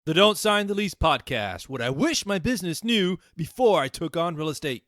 The Don't Sign the Lease podcast, what I wish my business knew before I took on real estate.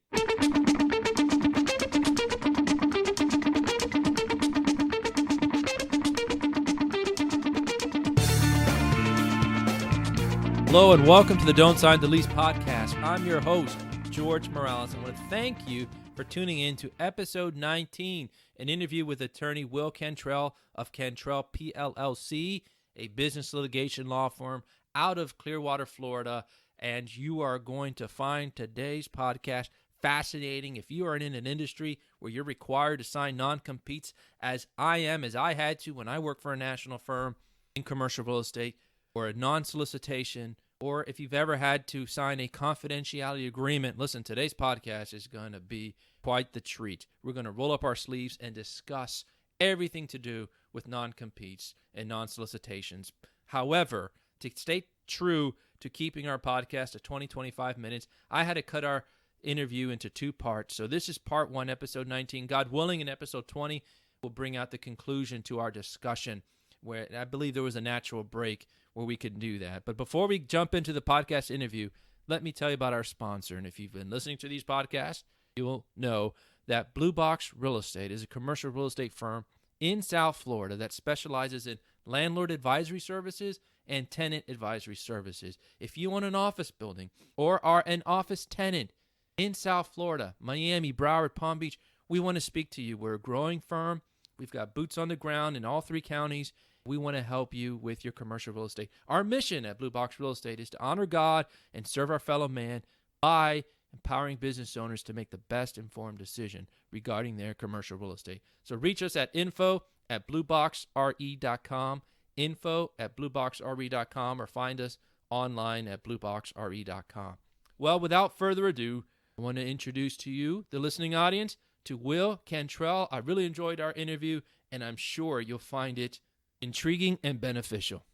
Hello and welcome to the Don't Sign the Lease podcast. I'm your host, George Morales. I want to thank you for tuning in to episode 19, an interview with attorney Will Cantrell of Cantrell PLLC, a business litigation law firm out of Clearwater, Florida. And you are going to find today's podcast fascinating. If you are in an industry where you're required to sign non-competes, as I had to when I worked for a national firm in commercial real estate, or a non-solicitation, or if you've ever had to sign a confidentiality agreement, listen, today's podcast is going to be quite the treat. We're going to roll up our sleeves and discuss everything to do with non-competes and non-solicitations. However, to stay true to keeping our podcast to 20-25 minutes, I had to cut our interview into two parts. So this is part 1, episode 19. God willing, in episode 20, we'll bring out the conclusion to our discussion, where I believe there was a natural break where we could do that. But before we jump into the podcast interview, let me tell you about our sponsor. And if you've been listening to these podcasts, you will know that Blue Box Real Estate is a commercial real estate firm in South Florida that specializes in landlord advisory services and tenant advisory services. If you own an office building or are an office tenant in South Florida, Miami, Broward, Palm Beach, we want to speak to you. We're a growing firm. We've got boots on the ground in all 3 counties. We want to help you with your commercial real estate. Our mission at Blue Box Real Estate is to honor God and serve our fellow man by empowering business owners to make the best informed decision regarding their commercial real estate. So reach us at info@blueboxre.com, info@blueboxre.com, or find us online at blueboxre.com. Well, without further ado, I want to introduce to you, the listening audience, to Will Cantrell. I really enjoyed our interview, and I'm sure you'll find it intriguing and beneficial.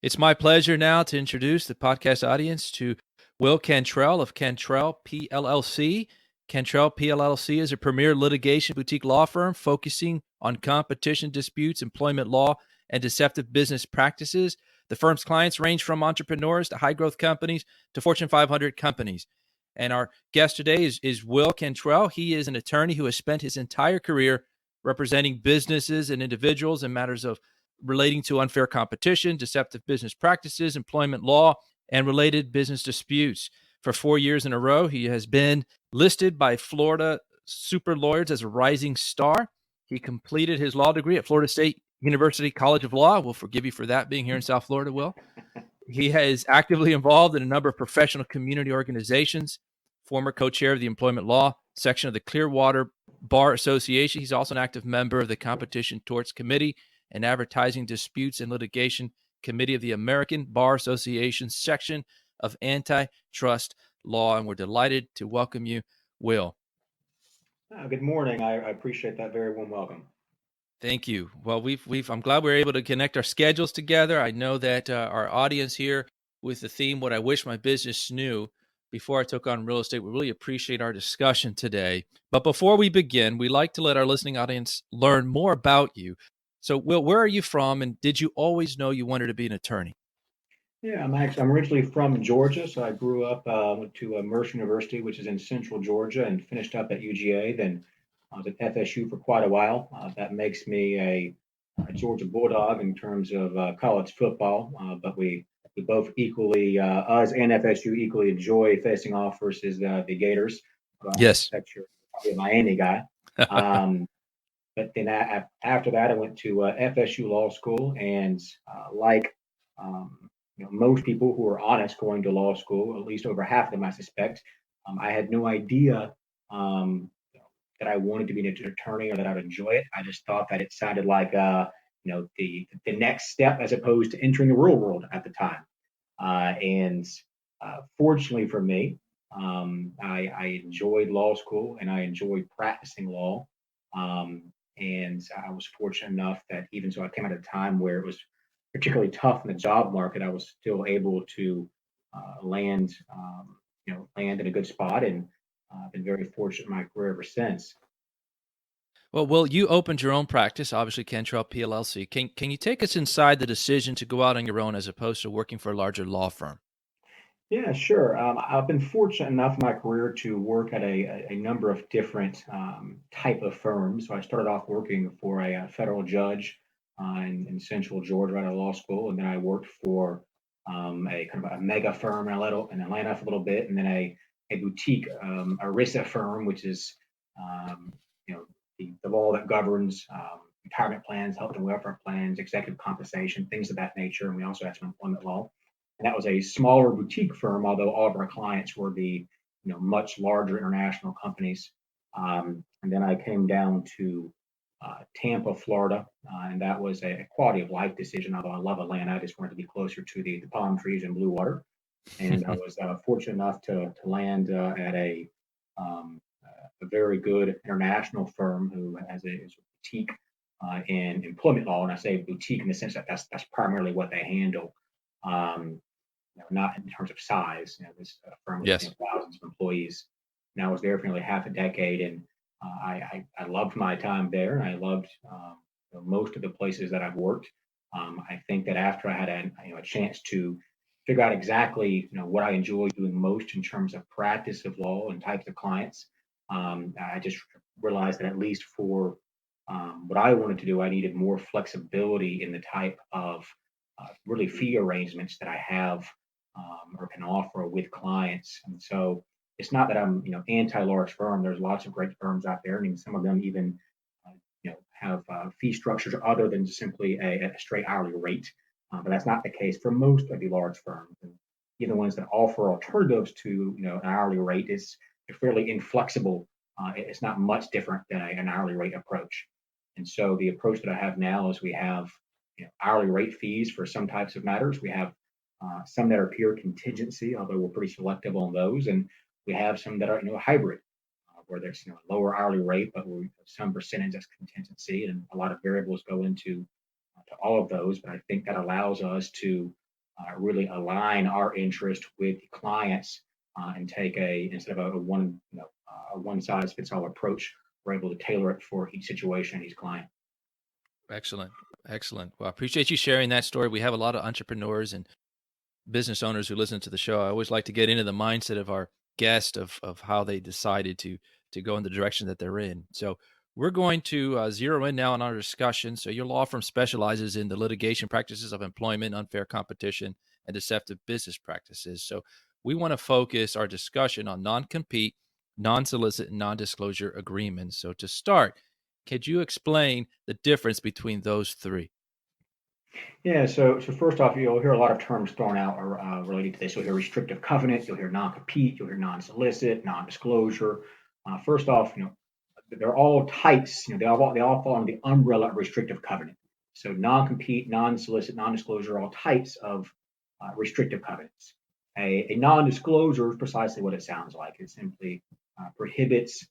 It's my pleasure now to introduce the podcast audience to Will Cantrell of Cantrell PLLC. Cantrell PLLC is a premier litigation boutique law firm focusing on competition disputes, employment law, and deceptive business practices. The firm's clients range from entrepreneurs to high-growth companies to Fortune 500 companies. And our guest today is Will Cantrell. He is an attorney who has spent his entire career representing businesses and individuals in matters of relating to unfair competition, deceptive business practices, employment law, and related business disputes. For 4 years in a row, he has been listed by Florida Super Lawyers as a rising star. He completed his law degree at Florida State University College of Law. We'll forgive you for that, being here in South Florida, Will. He is actively involved in a number of professional community organizations, former co-chair of the employment law section of the Clearwater Bar Association. He's also an active member of the Competition Torts Committee and Advertising Disputes and Litigation Committee of the American Bar Association section of Antitrust Law. And we're delighted to welcome you, Will. Good morning. I appreciate that very warm welcome. Thank you. Well, I'm glad we're able to connect our schedules together. I know that our audience here, with the theme, what I wish my business knew before I took on real estate, we really appreciate our discussion today. But before we begin, we like to let our listening audience learn more about you. So, Will, where are you from, and did you always know you wanted to be an attorney? Yeah, I'm originally from Georgia, so I grew up, went to Mercer University, which is in central Georgia, and finished up at UGA. Then I was at FSU for quite a while. That makes me a Georgia Bulldog in terms of college football, but we both equally, us and FSU, equally enjoy facing off versus the Gators. Yes. You're probably a Miami guy. But then after that, I went to FSU Law School, and most people who are honest going to law school, at least over half of them, I suspect, I had no idea that I wanted to be an attorney or that I'd enjoy it. I just thought that it sounded like the next step as opposed to entering the real world at the time. And fortunately for me, I enjoyed law school and I enjoyed practicing law. And I was fortunate enough that even so I came at a time where it was particularly tough in the job market, I was still able to land in a good spot, and I've been very fortunate in my career ever since. Well, Will, you opened your own practice, obviously Cantrell PLLC. Can you take us inside the decision to go out on your own as opposed to working for a larger law firm? Yeah, sure. I've been fortunate enough in my career to work at a number of different type of firms. So I started off working for a federal judge in Central Georgia at a law school, and then I worked for a kind of a mega firm in Atlanta for a little bit, and then a boutique ERISA firm, which is um, you know the law that governs retirement plans, health and welfare plans, executive compensation, things of that nature. And we also had some employment law, and that was a smaller boutique firm, although all of our clients were the much larger international companies. And then I came down to Tampa, Florida, and that was a quality of life decision. Although I love Atlanta, I just wanted to be closer to the palm trees and blue water. And I was fortunate enough to land at a very good international firm who is a boutique in employment law. And I say boutique in the sense that that's primarily what they handle. Um, not in terms of size. This firm was Yes. thousands of employees, and I was there for nearly half a decade, and I loved my time there, and I loved most of the places that I've worked. I think that after I had a chance to figure out exactly what I enjoy doing most in terms of practice of law and types of clients, I just realized that at least for what I wanted to do, I needed more flexibility in the type of really fee arrangements that I have or can offer with clients. And so it's not that I'm anti-large firm. There's lots of great firms out there, and even some of them even have fee structures other than simply a straight hourly rate. But that's not the case for most of the large firms. And even ones that offer alternatives to an hourly rate is fairly inflexible. It's not much different than an hourly rate approach. And so the approach that I have now is we have hourly rate fees for some types of matters. We have some that are pure contingency, although we're pretty selective on those, and we have some that are hybrid, where there's a lower hourly rate, but we some percentage as contingency, and a lot of variables go into to all of those. But I think that allows us to really align our interest with the clients and take instead of a one size fits all approach, we're able to tailor it for each situation, each client. Excellent. Excellent. Well, I appreciate you sharing that story. We have a lot of entrepreneurs and business owners who listen to the show. I always like to get into the mindset of our guest of how they decided to go in the direction that they're in. So we're going to zero in now on our discussion. So your law firm specializes in the litigation practices of employment, unfair competition, and deceptive business practices. So we want to focus our discussion on non-compete, non-solicit, and non-disclosure agreements. So to start, could you explain the difference between those three? Yeah, so first off, you'll hear a lot of terms thrown out related to this. You'll hear restrictive covenant, you'll hear non-compete, you'll hear non-solicit, non-disclosure. First off, they're all types. They all fall under the umbrella of restrictive covenant. So non-compete, non-solicit, non-disclosure are all types of restrictive covenants. A non-disclosure is precisely what it sounds like. It simply prohibits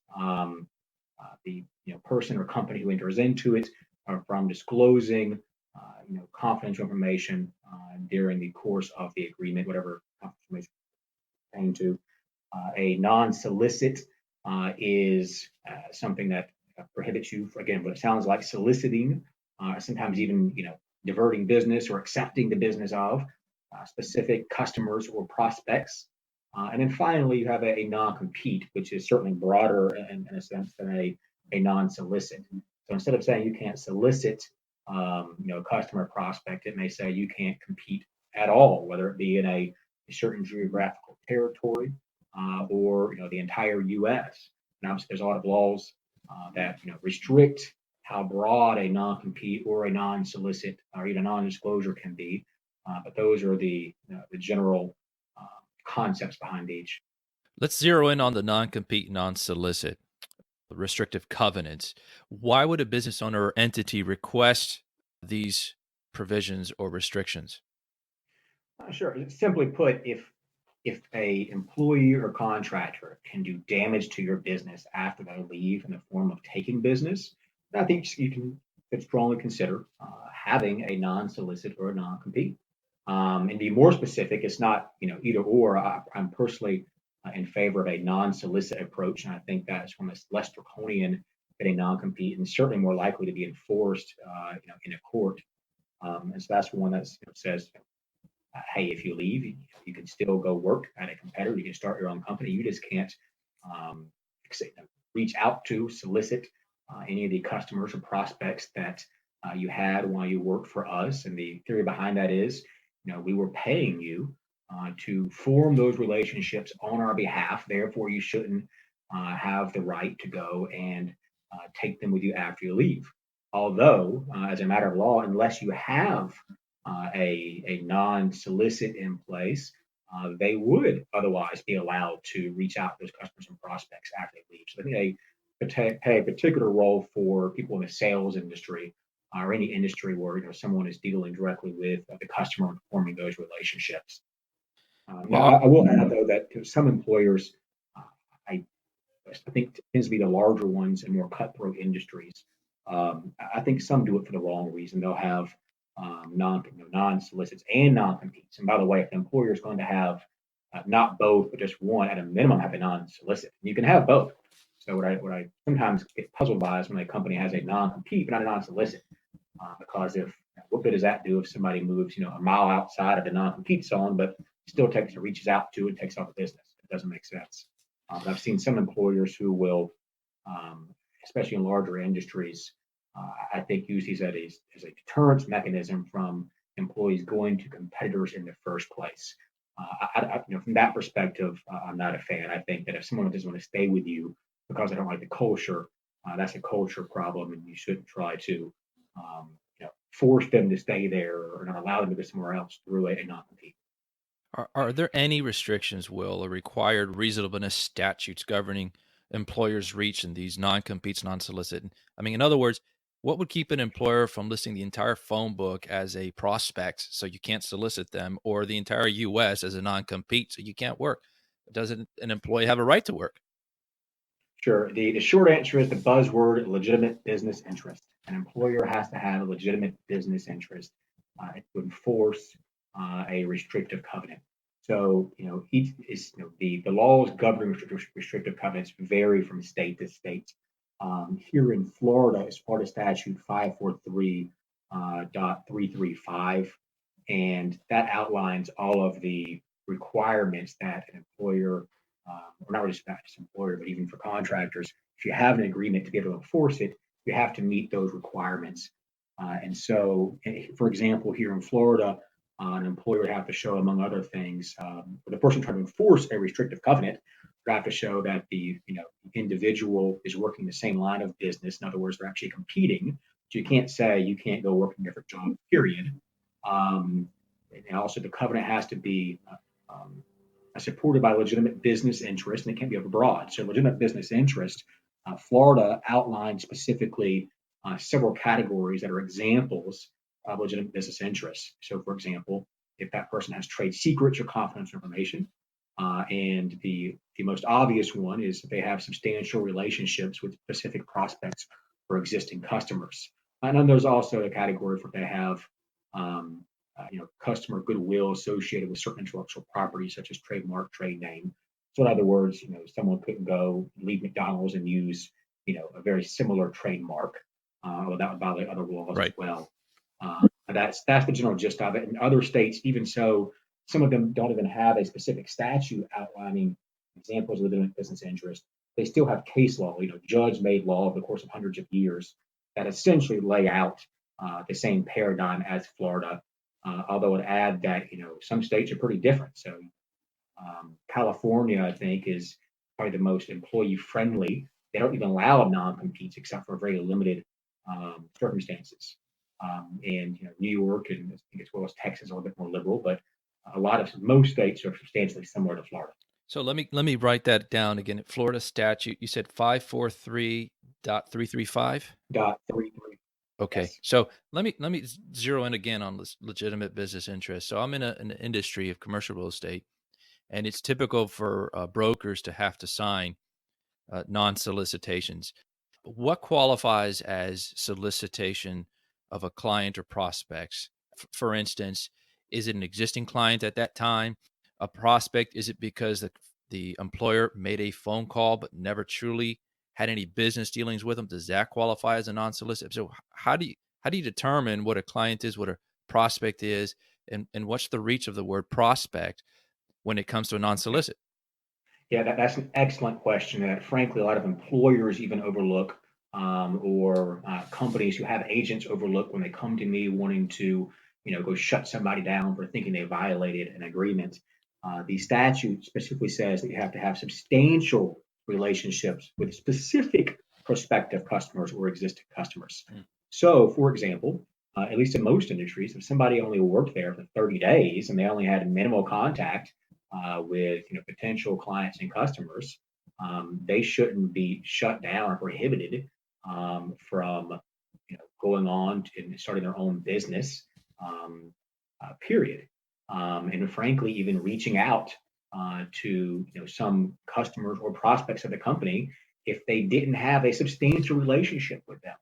the person or company who enters into it from disclosing confidential information during the course of the agreement, whatever confidential information to. A non-solicit is something that prohibits you, again, what it sounds like, soliciting, sometimes even diverting business or accepting the business of specific customers or prospects. And then finally, you have a non-compete, which is certainly broader in a sense than a non-solicit. So instead of saying you can't solicit, a customer prospect, it may say you can't compete at all, whether it be in a certain geographical territory or the entire U.S. And obviously, there's a lot of laws that restrict how broad a non-compete or a non-solicit or even non-disclosure can be. But those are the general concepts behind each. Let's zero in on the non-compete, non-solicit, restrictive covenants. Why would a business owner or entity request these provisions or restrictions? Sure. Simply put, if a employee or contractor can do damage to your business after they leave in the form of taking business, then I think you could strongly consider having a non-solicit or a non-compete. And be more specific, it's not either or. I'm personally in favor of a non-solicit approach, and I think that's one that's less draconian than a non-compete, and certainly more likely to be enforced, in a court. And so that's one that says, hey, if you leave, you can still go work at a competitor. You can start your own company. You just can't um, reach out to, solicit any of the customers or prospects that you had while you worked for us. And the theory behind that is, we were paying you to form those relationships on our behalf. Therefore, you shouldn't have the right to go and take them with you after you leave. Although, as a matter of law, unless you have a non-solicit in place, they would otherwise be allowed to reach out to those customers and prospects after they leave. So I think they play a particular role for people in the sales industry or any industry where someone is dealing directly with the customer and forming those relationships. Now, Well, I will add though that some employers, uh, I I think tends to be the larger ones and more cutthroat industries. I think some do it for the wrong reason. They'll have non-solicits and non-competes. And by the way, if the employer is going to have not both, but just one, at a minimum, have a non-solicit. You can have both. So what I sometimes get puzzled by is when a company has a non-compete but not a non-solicit, because if what good does that do if somebody moves a mile outside of the non-compete zone, but still reaches out to and takes off the business? It doesn't make sense. I've seen some employers who will, um, especially in larger industries, I think use these as a deterrence mechanism from employees going to competitors in the first place. From that perspective, I'm not a fan. I think that if someone doesn't want to stay with you because they don't like the culture, that's a culture problem, and you shouldn't try to force them to stay there or not allow them to go somewhere else through a non-compete. are there any restrictions, Will, or required reasonableness statutes governing employers' reach in these non-competes, non-solicit? I mean, in other words, what would keep an employer from listing the entire phone book as a prospect so you can't solicit them, or the entire U.S. as a non-compete so you can't work? Doesn't an employee have a right to work? Sure. The short answer is the buzzword legitimate business interest. An employer has to have a legitimate business interest to enforce a restrictive covenant. So, each is, the laws governing restrictive covenants vary from state to state. Here in Florida, it's part of statute 543 .335, and that outlines all of the requirements that an employer or not really just employer, but even for contractors, if you have an agreement to be able to enforce it, you have to meet those requirements. And so, for example, here in Florida, an employer would have to show, among other things, for the person trying to enforce a restrictive covenant, would have to show that the individual is working the same line of business. In other words, they're actually competing. So you can't say you can't go work a different job. Period. Um, and also, the covenant has to be supported by legitimate business interest, and it can't be overbroad. So, legitimate business interest, Florida outlines specifically several categories that are examples of legitimate business interests. So, for example, if that person has trade secrets or confidential information, and the most obvious one is if they have substantial relationships with specific prospects or existing customers. And then there's also a category for if they have um, customer goodwill associated with certain intellectual property, such as trademark, trade name. So, in other words, someone couldn't go leave McDonald's and use, a very similar trademark. Well, that would violate other laws as Right. well. That's the general gist of it. In other states, even so, some of them don't even have a specific statute outlining examples of legitimate business interest. They still have case law, judge-made law over the course of hundreds of years that essentially lay out the same paradigm as Florida. Although I'd add that some states are pretty different. So California, I think, is probably the most employee friendly. They don't even allow non-competes except for very limited circumstances. And New York and I think as well as Texas are a little bit more liberal, but most states are substantially similar to Florida. So let me write that down again. Florida statute, you said 543.335. Dot 33. Okay. Yes. So let me zero in again on this legitimate business interest. So I'm in an industry of commercial real estate, and it's typical for brokers to have to sign non-solicitations. What qualifies as solicitation of a client or prospects? For instance, is it an existing client at that time? A prospect? Is it because the employer made a phone call but never truly had any business dealings with them, does that qualify as a non-solicit? So how do you determine what a client is, what a prospect is, and what's the reach of the word prospect when it comes to a non-solicit? Yeah, that's an excellent question that, frankly, a lot of employers even overlook, or companies who have agents overlook when they come to me wanting to, go shut somebody down for thinking they violated an agreement. The statute specifically says that you have to have substantial relationships with specific prospective customers or existing customers. Mm. So, for example, at least in most industries, if somebody only worked there for 30 days and they only had minimal contact with potential clients and customers, they shouldn't be shut down or prohibited from going on and starting their own business. Period. And frankly, even reaching out to some customers or prospects of the company if they didn't have a substantial relationship with them.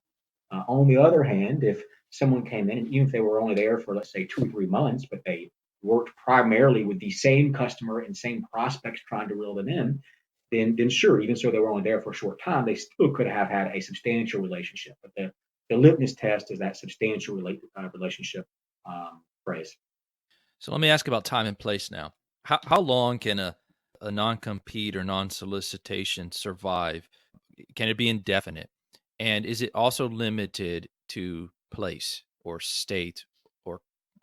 On the other hand, if someone came in, and even if they were only there for, let's say, 2 or 3 months, but they worked primarily with the same customer and same prospects trying to reel them in, then sure, even so they were only there for a short time, they still could have had a substantial relationship. But the litmus test is that substantial relationship phrase. So let me ask about time and place now. How long can a non-compete or non-solicitation survive? Can it be indefinite? And is it also limited to place or state or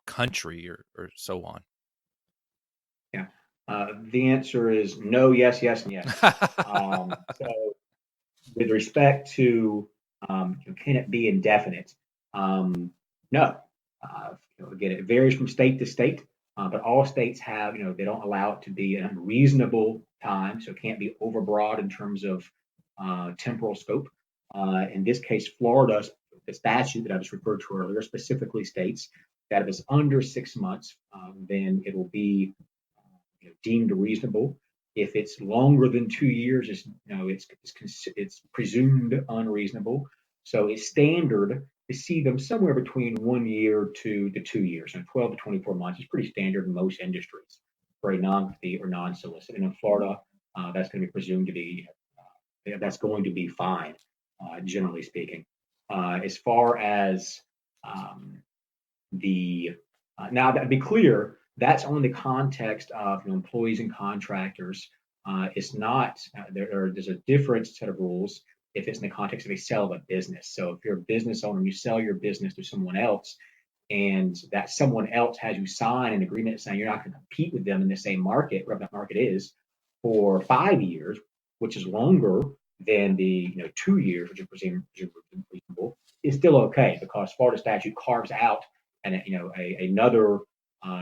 country or so on? Yeah. The answer is no, yes, yes, and yes. So with respect to can it be indefinite? No. Again, it varies from state to state, but all states have, they don't allow it to be an unreasonable time, so it can't be overbroad in terms of temporal scope. In this case, Florida, the statute that I just referred to earlier, specifically states that if it's under 6 months, then it will be deemed reasonable. If it's longer than 2 years, it's presumed unreasonable. So it's standard to see them somewhere between 1 year to the 2 years, and 12 to 24 months is pretty standard in most industries for a non-compete or non-solicit. And in Florida, that's going to be presumed to be that's going to be fine, generally speaking. As far as the now, that be clear, that's only the context of employees and contractors. It's not there's a different set of rules if it's in the context of a sale of a business. So if you're a business owner and you sell your business to someone else, and that someone else has you sign an agreement saying you're not going to compete with them in the same market, wherever that market is, for 5 years, which is longer than the 2 years, which is presumed reasonable, is still okay because Florida statute carves out and another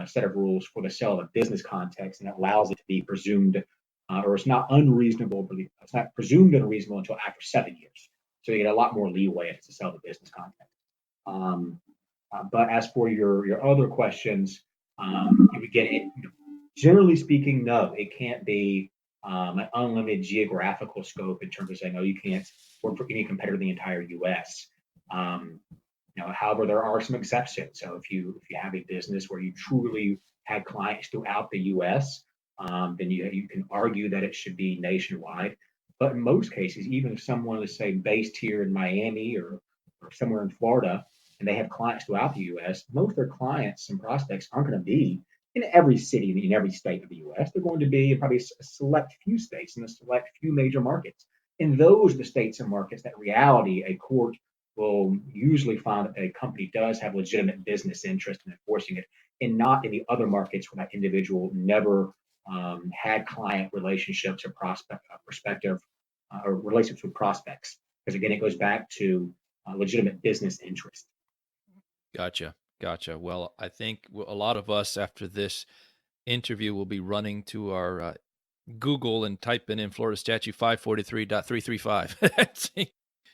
set of rules for the sale of a business context, and it allows it to be presumed, or it's not unreasonable, but it's not presumed unreasonable until after 7 years. So you get a lot more leeway if it's a sale of a business context. But as for your other questions, you would get it. Generally speaking, no, it can't be an unlimited geographical scope in terms of saying, oh, you can't work for any competitor in the entire U.S. However, there are some exceptions. So if you have a business where you truly had clients throughout the U.S., then you can argue that it should be nationwide. But in most cases, even if someone is say based here in Miami or somewhere in Florida, and they have clients throughout the U.S., most of their clients and prospects aren't going to be in every city in every state of the U.S. They're going to be in probably a select few states and a select few major markets. In those are the states and markets that reality a court will usually find that a company does have legitimate business interest in enforcing it, and not in the other markets where that individual never had client relationships or perspective or relationships with prospects. Because again, it goes back to legitimate business interest. Gotcha. Gotcha. Well, I think a lot of us after this interview will be running to our Google and typing in Florida Statute 543.335,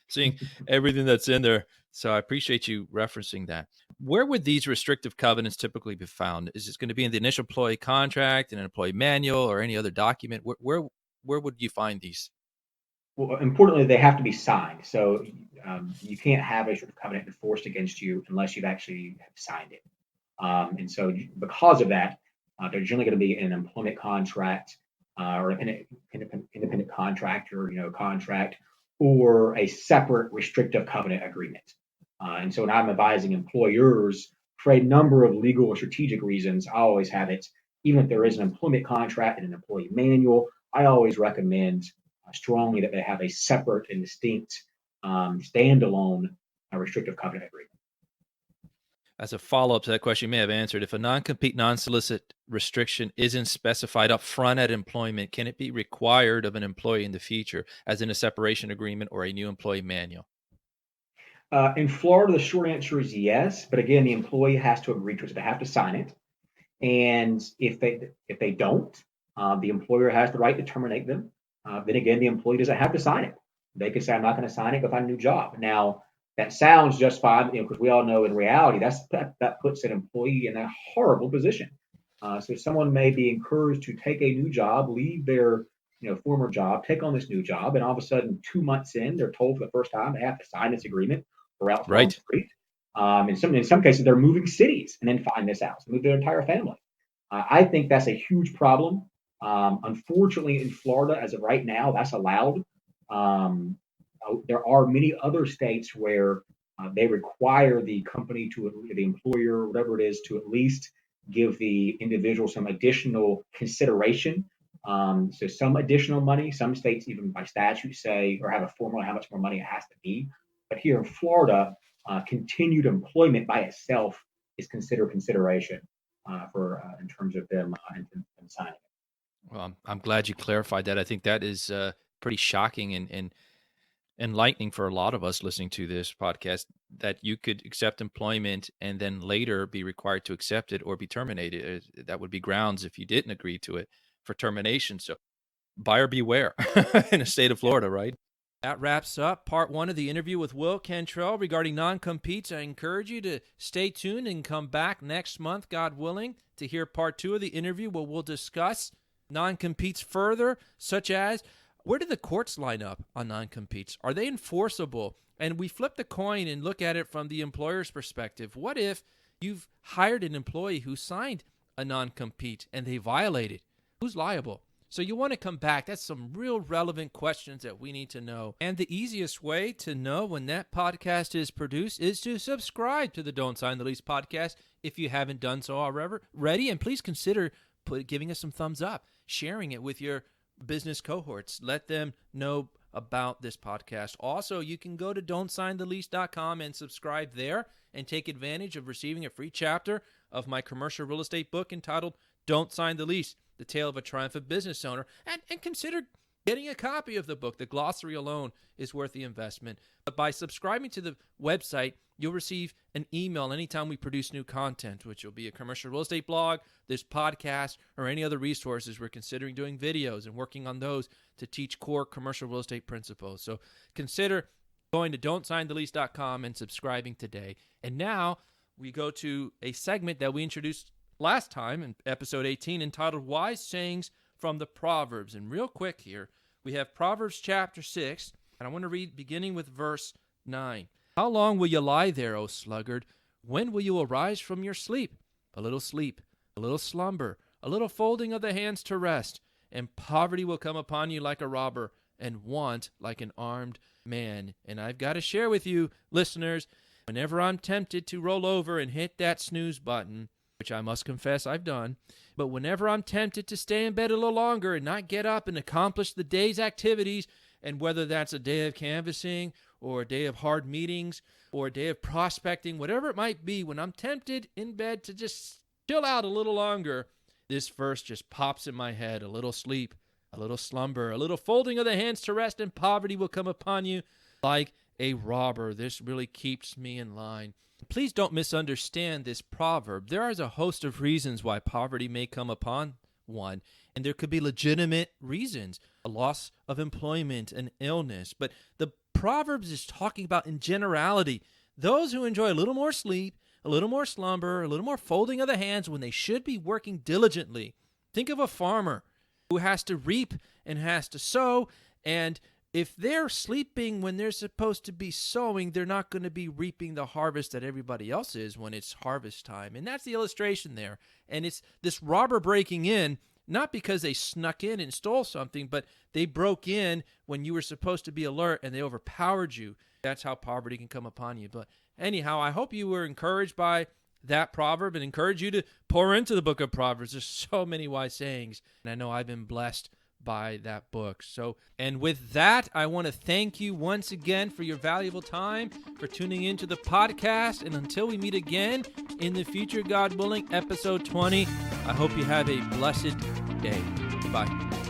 seeing everything that's in there. So I appreciate you referencing that. Where would these restrictive covenants typically be found? Is this going to be in the initial employee contract, an employee manual, or any other document? Where would you find these? Well, importantly, they have to be signed. So you can't have a restrictive covenant enforced against you unless you've actually signed it. And so because of that, they're generally going to be an employment contract or independent contractor, contract, or a separate restrictive covenant agreement. And so when I'm advising employers for a number of legal or strategic reasons, I always have it, even if there is an employment contract and an employee manual, I always recommend strongly that they have a separate and distinct standalone restrictive covenant agreement. As a follow-up to that question, you may have answered, if a non-compete, non-solicit restriction isn't specified up front at employment, can it be required of an employee in the future, as in a separation agreement or a new employee manual? In Florida, the short answer is yes, but again, the employee has to agree to it. So they have to sign it, and if they don't, the employer has the right to terminate them. Then again, the employee doesn't have to sign it. They can say, "I'm not going to sign it. Go find a new job." Now, that sounds just fine, because we all know in reality that puts an employee in a horrible position. So someone may be encouraged to take a new job, leave their former job, take on this new job, and all of a sudden, 2 months in, they're told for the first time they have to sign this agreement or else they're on the Right. street. In some cases, they're moving cities and then find this out, so move their entire family. I think that's a huge problem. Unfortunately, in Florida, as of right now, that's allowed. Um, there are many other states where they require the company the employer, whatever it is, to at least give the individual some additional consideration. So some additional money. Some states, even by statute, say or have a formula how much more money it has to be. But here in Florida, continued employment by itself is considered consideration for in terms of them signing it. Well, I'm glad you clarified that. I think that is pretty shocking and enlightening for a lot of us listening to this podcast, that you could accept employment and then later be required to accept it or be terminated. That would be grounds, if you didn't agree to it, for termination. So buyer beware in the state of Florida, right? That wraps up part one of the interview with Will Cantrell regarding non-competes. I encourage you to stay tuned and come back next month, God willing, to hear part two of the interview, where we'll discuss non-competes further, such as, where do the courts line up on non-competes? Are they enforceable? And we flip the coin and look at it from the employer's perspective. What if you've hired an employee who signed a non-compete and they violated? Who's liable? So you want to come back. That's some real relevant questions that we need to know. And the easiest way to know when that podcast is produced is to subscribe to the Don't Sign the Lease podcast if you haven't done so already. And please consider giving us some thumbs up, sharing it with your business cohorts. Let them know about this podcast. Also, you can go to don'tsignthelease.com and subscribe there and take advantage of receiving a free chapter of my commercial real estate book entitled Don't Sign the Lease, The Tale of a Triumphant Business Owner, and consider getting a copy of the book. The glossary alone is worth the investment. But by subscribing to the website, you'll receive an email anytime we produce new content, which will be a commercial real estate blog, this podcast, or any other resources. We're considering doing videos and working on those to teach core commercial real estate principles. So consider going to don'tsignthelease.com and subscribing today. And now we go to a segment that we introduced last time in episode 18 entitled Wise Sayings from the Proverbs. And real quick here, we have Proverbs chapter 6, and I want to read beginning with verse 9. How long will you lie there, O sluggard? When will you arise from your sleep? A little slumber, a little folding of the hands to rest, and poverty will come upon you like a robber, and want like an armed man. And I've got to share with you, listeners, whenever I'm tempted to roll over and hit that snooze button, which I must confess I've done, but whenever I'm tempted to stay in bed a little longer and not get up and accomplish the day's activities, and whether that's a day of canvassing or a day of hard meetings or a day of prospecting, whatever it might be, when I'm tempted in bed to just chill out a little longer, this verse just pops in my head. A little sleep, a little slumber, a little folding of the hands to rest, and poverty will come upon you like a robber. This really keeps me in line. Please don't misunderstand this proverb. There is a host of reasons why poverty may come upon one, and there could be legitimate reasons, a loss of employment, an illness. But the Proverbs is talking about, in generality, those who enjoy a little more sleep, a little more slumber, a little more folding of the hands when they should be working diligently. Think of a farmer who has to reap and has to sow, and if they're sleeping when they're supposed to be sowing, they're not going to be reaping the harvest that everybody else is when it's harvest time. And that's the illustration there. And it's this robber breaking in not because they snuck in and stole something, but they broke in when you were supposed to be alert and they overpowered you. That's how poverty can come upon you. But anyhow, I hope you were encouraged by that proverb and encourage you to pour into the book of Proverbs. There's so many wise sayings, and I know I've been blessed by that book. So, and with that, I want to thank you once again for your valuable time, for tuning into the podcast. And until we meet again in the future, God willing, episode 20, I hope you have a blessed day. Bye.